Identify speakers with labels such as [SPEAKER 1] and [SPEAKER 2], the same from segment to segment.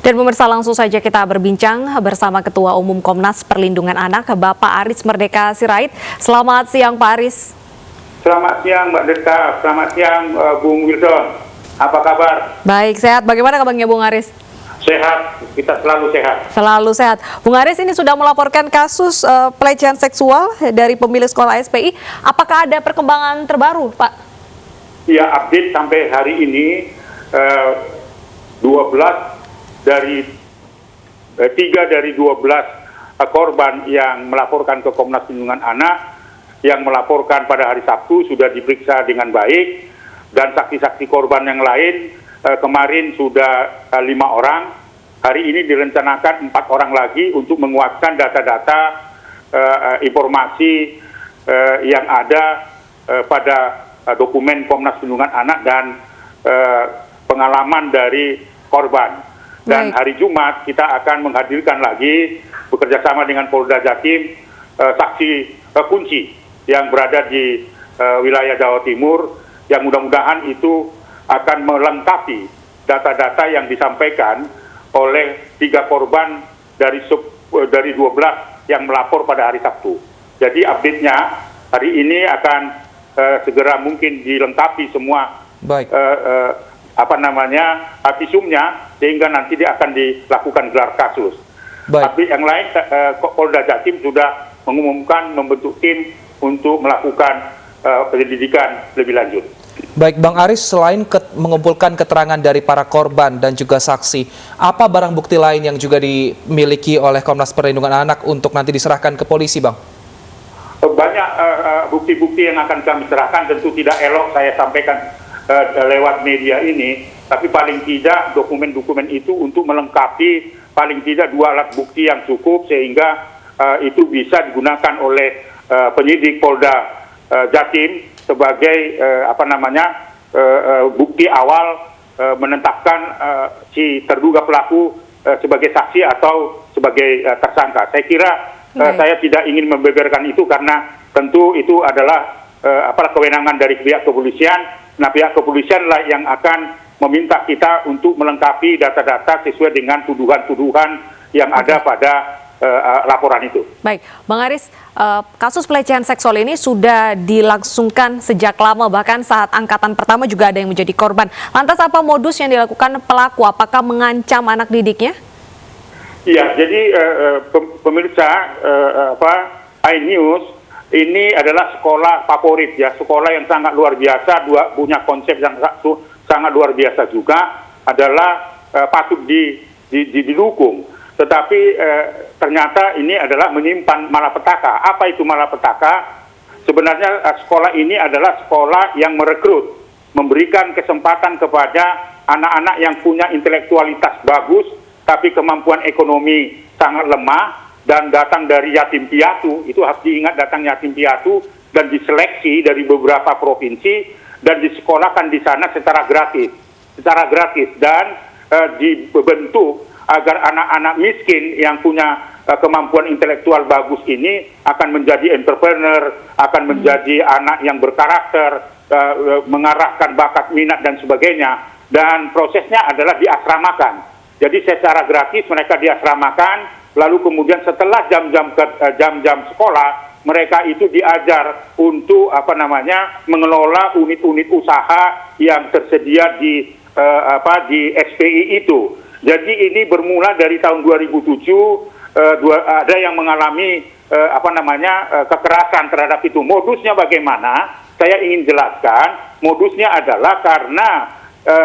[SPEAKER 1] Dan pemirsa, langsung saja kita berbincang bersama Ketua Umum Komnas Perlindungan Anak, Bapak Aris Merdeka Sirait. Selamat siang, Pak Aris.
[SPEAKER 2] Selamat siang, Mbak Deta. Selamat siang, Bung Wilson. Apa kabar?
[SPEAKER 1] Baik, sehat. Bagaimana kabarnya, Bung Aris?
[SPEAKER 2] Sehat, kita selalu sehat.
[SPEAKER 1] Selalu sehat. Bung Aris ini sudah melaporkan kasus pelecehan seksual dari pemilik sekolah SPI. Apakah ada perkembangan terbaru, Pak?
[SPEAKER 2] Ya, update sampai hari ini 3 dari 12 korban yang melaporkan ke Komnas Perlindungan Anak, yang melaporkan pada hari Sabtu sudah diperiksa dengan baik, dan saksi-saksi korban yang lain kemarin sudah 5 orang. Hari ini direncanakan 4 orang lagi untuk menguatkan data-data informasi yang ada pada dokumen Komnas Perlindungan Anak dan pengalaman dari korban. Dan hari Jumat kita akan menghadirkan lagi bekerjasama dengan Polda Jatim saksi kunci yang berada di wilayah Jawa Timur, yang mudah-mudahan itu akan melengkapi data-data yang disampaikan oleh 3 korban dari 12 yang melapor pada hari Sabtu. Jadi update-nya hari ini akan segera mungkin dilengkapi semua visumnya, sehingga nanti dia akan dilakukan gelar kasus. Tapi yang lain, Polda Jatim sudah mengumumkan membentuk tim untuk melakukan penyelidikan lebih lanjut.
[SPEAKER 3] Baik, Bang Aris, selain mengumpulkan keterangan dari para korban dan juga saksi, apa barang bukti lain yang juga dimiliki oleh Komnas Perlindungan Anak untuk nanti diserahkan ke polisi, Bang?
[SPEAKER 2] Banyak bukti-bukti yang akan kami serahkan, tentu tidak elok saya sampaikan lewat media ini, tapi paling tidak dokumen-dokumen itu untuk melengkapi paling tidak 2 alat bukti yang cukup, sehingga itu bisa digunakan oleh penyidik Polda Jatim sebagai bukti awal menetapkan si terduga pelaku sebagai saksi atau sebagai tersangka. Saya kira saya tidak ingin membeberkan itu karena tentu itu adalah kewenangan dari pihak kepolisian. Nah, pihak kepolisian lah yang akan meminta kita untuk melengkapi data-data sesuai dengan tuduhan-tuduhan yang ada pada laporan itu.
[SPEAKER 1] Baik, Bang Aris, kasus pelecehan seksual ini sudah dilangsungkan sejak lama, bahkan saat angkatan pertama juga ada yang menjadi korban. Lantas apa modus yang dilakukan pelaku? Apakah mengancam anak didiknya?
[SPEAKER 2] Iya, jadi pemirsa iNews ini adalah sekolah favorit, ya, sekolah yang sangat luar biasa, punya konsep yang sangat luar biasa juga, adalah patut didukung. Tetapi ternyata ini adalah menyimpan malapetaka. Apa itu malapetaka? Sebenarnya sekolah ini adalah sekolah yang merekrut, memberikan kesempatan kepada anak-anak yang punya intelektualitas bagus, tapi kemampuan ekonomi sangat lemah, dan datang dari yatim piatu. Itu harus diingat, datang yatim piatu dan diseleksi dari beberapa provinsi dan disekolahkan di sana secara gratis dan dibentuk agar anak-anak miskin yang punya kemampuan intelektual bagus ini akan menjadi entrepreneur, akan menjadi anak yang berkarakter, mengarahkan bakat, minat dan sebagainya. Dan prosesnya adalah diasramakan. Jadi secara gratis mereka diasramakan. Lalu kemudian setelah jam-jam sekolah, mereka itu diajar untuk mengelola unit-unit usaha yang tersedia di SPI itu. Jadi ini bermula dari tahun 2007, ada yang mengalami kekerasan terhadap itu. Modusnya bagaimana? Saya ingin jelaskan. Modusnya adalah karena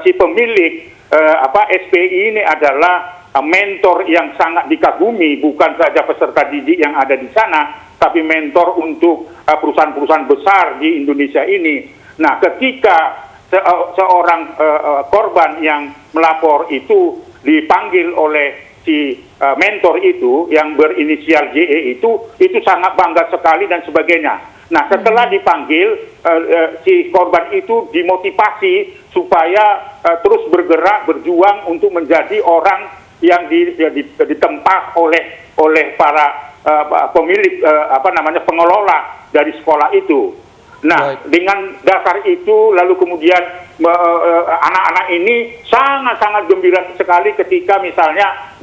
[SPEAKER 2] si pemilik SPI ini adalah mentor yang sangat dikagumi, bukan saja peserta didik yang ada di sana, tapi mentor untuk perusahaan-perusahaan besar di Indonesia ini. Nah, ketika seorang korban yang melapor itu dipanggil oleh si mentor itu yang berinisial JE itu sangat bangga sekali dan sebagainya. Nah, setelah dipanggil, si korban itu dimotivasi supaya terus bergerak, berjuang untuk menjadi orang yang ditempa oleh para pemilik pengelola dari sekolah itu. Nah, dengan dasar itu lalu kemudian anak-anak ini sangat-sangat gembira sekali ketika misalnya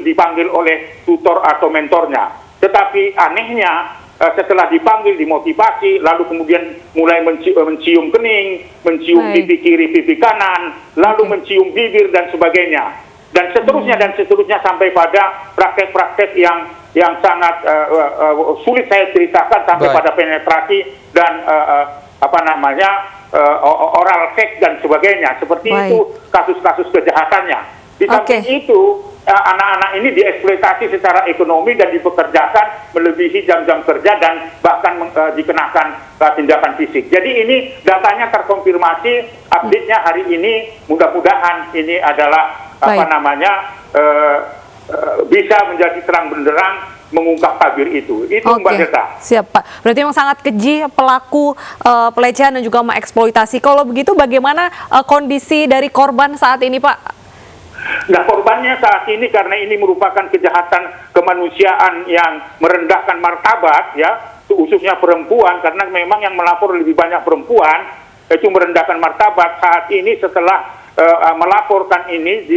[SPEAKER 2] dipanggil oleh tutor atau mentornya. Tetapi anehnya setelah dipanggil, dimotivasi, lalu kemudian mulai mencium kening, mencium pipi kiri, pipi kanan, lalu mencium bibir dan sebagainya. Dan seterusnya sampai pada praktek-praktek yang sangat sulit saya ceritakan sampai pada penetrasi dan oral seks dan sebagainya. Seperti itu kasus-kasus kejahatannya. Di samping itu anak-anak ini dieksploitasi secara ekonomi dan dipekerjakan melebihi jam-jam kerja dan bahkan dikenakan tindakan fisik. Jadi ini datanya terkonfirmasi, update-nya hari ini, mudah-mudahan ini adalah bisa menjadi terang benderang mengungkap tabir itu. Itu Mbak Zeta.
[SPEAKER 1] Siap Pak. Berarti memang sangat keji pelaku pelecehan dan juga mengeksploitasi. Kalau begitu bagaimana kondisi dari korban saat ini Pak?
[SPEAKER 2] Nah, korbannya saat ini karena ini merupakan kejahatan kemanusiaan yang merendahkan martabat, ya, khususnya perempuan, karena memang yang melapor lebih banyak perempuan, itu merendahkan martabat. Saat ini setelah melaporkan ini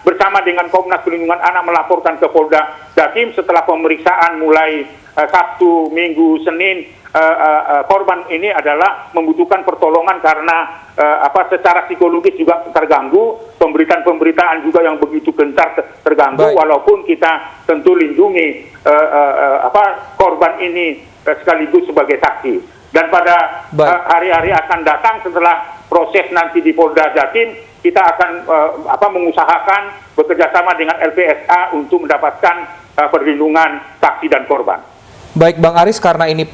[SPEAKER 2] bersama dengan Komnas Perlindungan Anak melaporkan ke Polda Jatim setelah pemeriksaan mulai Sabtu, Minggu, Senin. Korban ini adalah membutuhkan pertolongan karena secara psikologis juga terganggu, pemberitaan juga yang begitu gencar terganggu. Walaupun kita tentu lindungi korban ini sekaligus sebagai saksi. Dan pada hari-hari akan datang setelah proses nanti di Polda Jatim, kita akan mengusahakan bekerjasama dengan LPSA untuk mendapatkan perlindungan saksi dan korban.
[SPEAKER 3] Baik Bang Aris, karena ini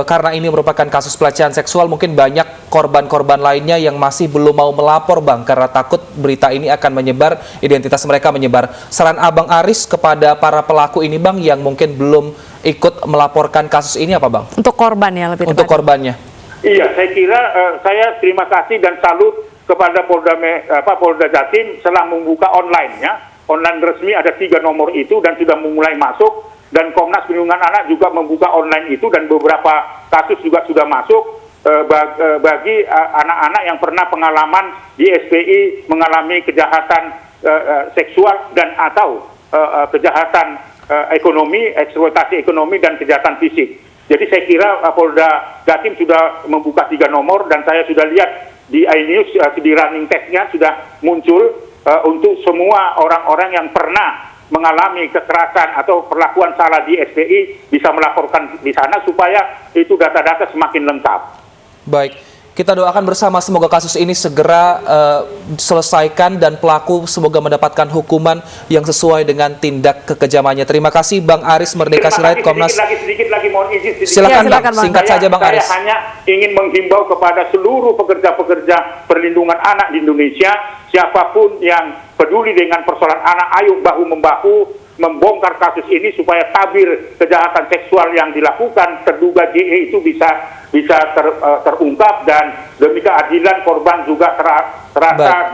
[SPEAKER 3] karena ini merupakan kasus pelecehan seksual, mungkin banyak korban-korban lainnya yang masih belum mau melapor Bang, karena takut berita ini akan menyebar, identitas mereka menyebar. Saran Abang Aris kepada para pelaku ini Bang yang mungkin belum ikut melaporkan kasus ini apa Bang?
[SPEAKER 1] Untuk korban ya lebih
[SPEAKER 3] Untuk korbannya.
[SPEAKER 2] Iya, saya kira saya terima kasih dan salut kepada Polda Jatim setelah membuka online-nya. Online resmi ada 3 nomor itu dan sudah mulai masuk. Dan Komnas Perlindungan Anak juga membuka online itu dan beberapa kasus juga sudah masuk bagi anak-anak yang pernah pengalaman di SPI mengalami kejahatan seksual dan atau kejahatan ekonomi, eksploitasi ekonomi dan kejahatan fisik. Jadi saya kira Polda Jatim sudah membuka 3 nomor dan saya sudah lihat di iNews di running text-nya sudah muncul untuk semua orang-orang yang pernah mengalami kekerasan atau perlakuan salah di SPI bisa melaporkan di sana supaya itu data-data semakin lengkap.
[SPEAKER 3] Baik, kita doakan bersama semoga kasus ini segera selesaikan dan pelaku semoga mendapatkan hukuman yang sesuai dengan tindak kekejamannya. Terima kasih Bang Aris Merdeka Sirait, Komnas.
[SPEAKER 2] Sedikit lagi mohon izin.
[SPEAKER 3] Silakan Bang, singkat saja Bang Aris.
[SPEAKER 2] Saya hanya ingin menghimbau kepada seluruh pekerja-pekerja perlindungan anak di Indonesia, siapapun yang peduli dengan persoalan anak, ayo bahu-membahu membongkar kasus ini supaya tabir kejahatan seksual yang dilakukan terduga JE itu bisa terungkap dan demi keadilan korban juga terasa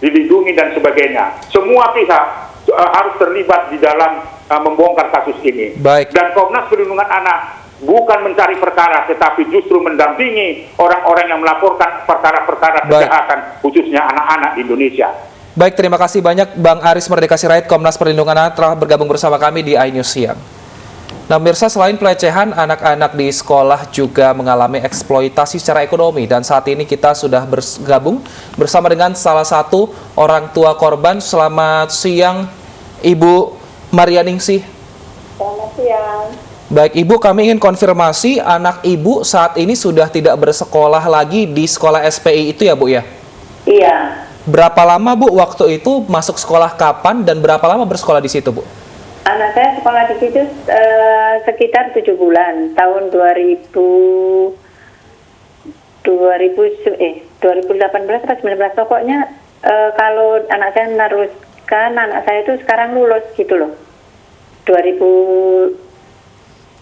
[SPEAKER 2] dilindungi dan sebagainya. Semua pihak harus terlibat di dalam membongkar kasus ini. Dan Komnas Perlindungan Anak bukan mencari perkara, tetapi justru mendampingi orang-orang yang melaporkan perkara-perkara kejahatan, khususnya anak-anak di Indonesia.
[SPEAKER 3] Baik, terima kasih banyak Bang Aris Merdeka Sirait, Komnas Perlindungan Anak telah bergabung bersama kami di iNews Siang. Nah, pemirsa, selain pelecehan, anak-anak di sekolah juga mengalami eksploitasi secara ekonomi. Dan saat ini kita sudah bergabung bersama dengan salah satu orang tua korban. Selamat siang, Ibu Marianingsih.
[SPEAKER 4] Selamat siang.
[SPEAKER 3] Baik, Ibu, kami ingin konfirmasi anak Ibu saat ini sudah tidak bersekolah lagi di sekolah SPI itu ya, Bu ya?
[SPEAKER 4] Iya.
[SPEAKER 3] Berapa lama Bu waktu itu, masuk sekolah kapan dan berapa lama bersekolah di situ Bu?
[SPEAKER 4] Anak saya sekolah di situ sekitar 7 bulan, tahun 2018 atau 19 pokoknya kalau anak saya meneruskan, anak saya itu sekarang lulus gitu loh. 2000.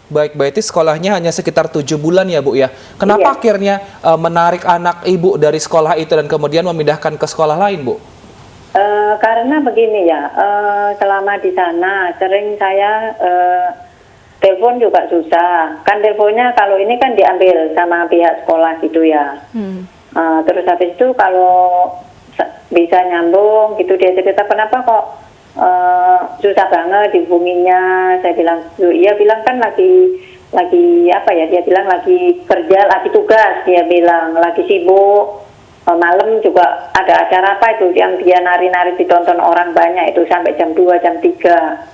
[SPEAKER 3] Baik, berarti sekolahnya hanya sekitar 7 bulan ya Bu ya. Kenapa akhirnya menarik anak Ibu dari sekolah itu dan kemudian memindahkan ke sekolah lain Bu?
[SPEAKER 4] Karena begini ya, selama di sana sering saya telepon juga susah. Kan teleponnya kalau ini kan diambil sama pihak sekolah gitu ya. Terus habis itu kalau bisa nyambung gitu, dia cerita kenapa kok susah banget dihubunginya. Saya bilang, iya bilang kan lagi apa ya, dia bilang lagi kerja, lagi tugas, dia bilang lagi sibuk. Malam juga ada acara apa itu yang dia nari-nari ditonton orang banyak itu sampai jam 2, jam 3.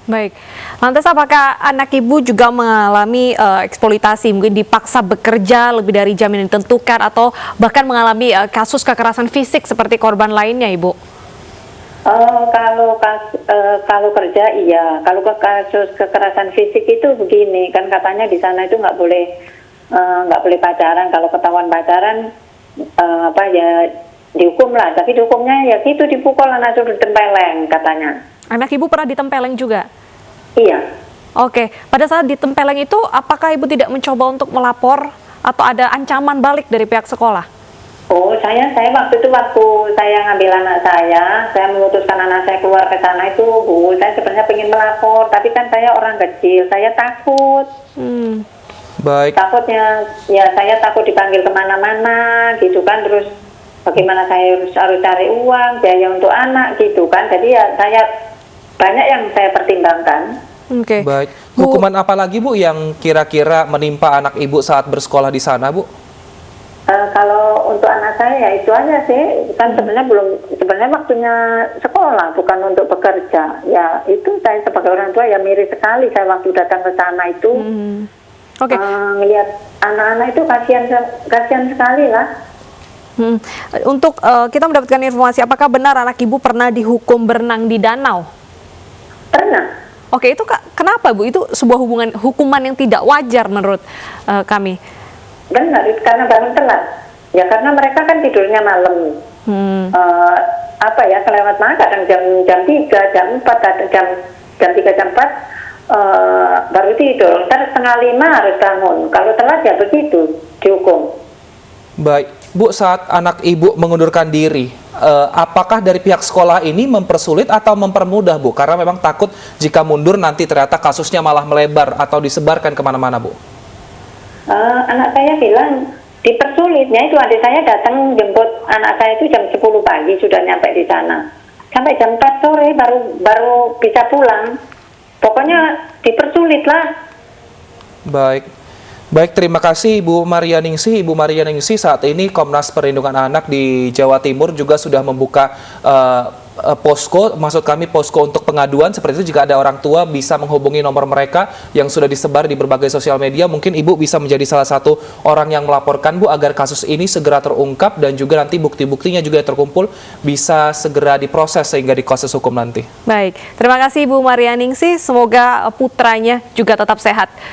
[SPEAKER 1] Baik, lantas apakah anak ibu juga mengalami eksploitasi, mungkin dipaksa bekerja lebih dari jam yang ditentukan, atau bahkan mengalami kasus kekerasan fisik seperti korban lainnya, Ibu?
[SPEAKER 4] Kalau kerja iya, kalau kasus kekerasan fisik itu begini, kan katanya di sana itu nggak boleh pacaran. Kalau ketahuan pacaran dihukum lah, tapi dihukumnya ya gitu, dipukul, anak suruh ditempeleng katanya.
[SPEAKER 1] Anak ibu pernah ditempeleng juga?
[SPEAKER 4] Iya.
[SPEAKER 1] Oke, pada saat ditempeleng itu apakah ibu tidak mencoba untuk melapor atau ada ancaman balik dari pihak sekolah?
[SPEAKER 4] Oh, saya waktu saya ngambil anak saya memutuskan anak saya keluar ke sana itu, Bu, saya sebenarnya pengen melapor, tapi kan saya orang kecil, saya takut.
[SPEAKER 3] Baik.
[SPEAKER 4] Takutnya, ya saya takut dipanggil kemana-mana gitu kan, terus bagaimana saya harus cari uang, biaya untuk anak gitu kan, jadi ya saya banyak yang saya pertimbangkan.
[SPEAKER 1] Oke.
[SPEAKER 3] Baik. Hukuman apa lagi, Bu, yang kira-kira menimpa anak ibu saat bersekolah di sana, Bu?
[SPEAKER 4] Kalau untuk anak saya ya itu aja sih, kan sebenarnya waktunya sekolah bukan untuk bekerja. Ya itu saya sebagai orang tua ya miris sekali saya waktu datang ke sana itu.
[SPEAKER 1] Oke.
[SPEAKER 4] Ngelihat anak-anak itu kasihan sekali lah.
[SPEAKER 1] Untuk kita mendapatkan informasi, apakah benar anak ibu pernah dihukum berenang di danau?
[SPEAKER 4] Pernah.
[SPEAKER 1] Oke, itu kenapa, Bu? Itu sebuah hukuman yang tidak wajar menurut kami.
[SPEAKER 4] Benar, itu karena bangun telat. Ya karena mereka kan tidurnya malam. Kelewat malam kadang jam 3, jam 4, kadang jam 3, jam 4 baru tidur. Ntar 4:30 harus bangun. Kalau telat ya begitu, dihukum.
[SPEAKER 3] Baik. Bu, saat anak ibu mengundurkan diri, apakah dari pihak sekolah ini mempersulit atau mempermudah, Bu? Karena memang takut jika mundur nanti ternyata kasusnya malah melebar atau disebarkan kemana-mana, Bu.
[SPEAKER 4] Anak saya bilang dipersulitnya itu, adik saya datang jemput anak saya itu jam 10 pagi sudah nyampe di sana. Sampai jam 4 sore baru bisa pulang. Pokoknya dipersulit lah.
[SPEAKER 3] Baik. Baik, terima kasih Ibu Maria Ningsih. Ibu Maria Ningsih, saat ini Komnas Perlindungan Anak di Jawa Timur juga sudah membuka posko, maksud kami posko untuk pengaduan. Seperti itu, jika ada orang tua bisa menghubungi nomor mereka yang sudah disebar di berbagai sosial media. Mungkin Ibu bisa menjadi salah satu orang yang melaporkan, Bu, agar kasus ini segera terungkap dan juga nanti bukti-buktinya juga terkumpul bisa segera diproses sehingga diproses hukum nanti.
[SPEAKER 1] Baik, terima kasih Ibu Maria Ningsih. Semoga putranya juga tetap sehat.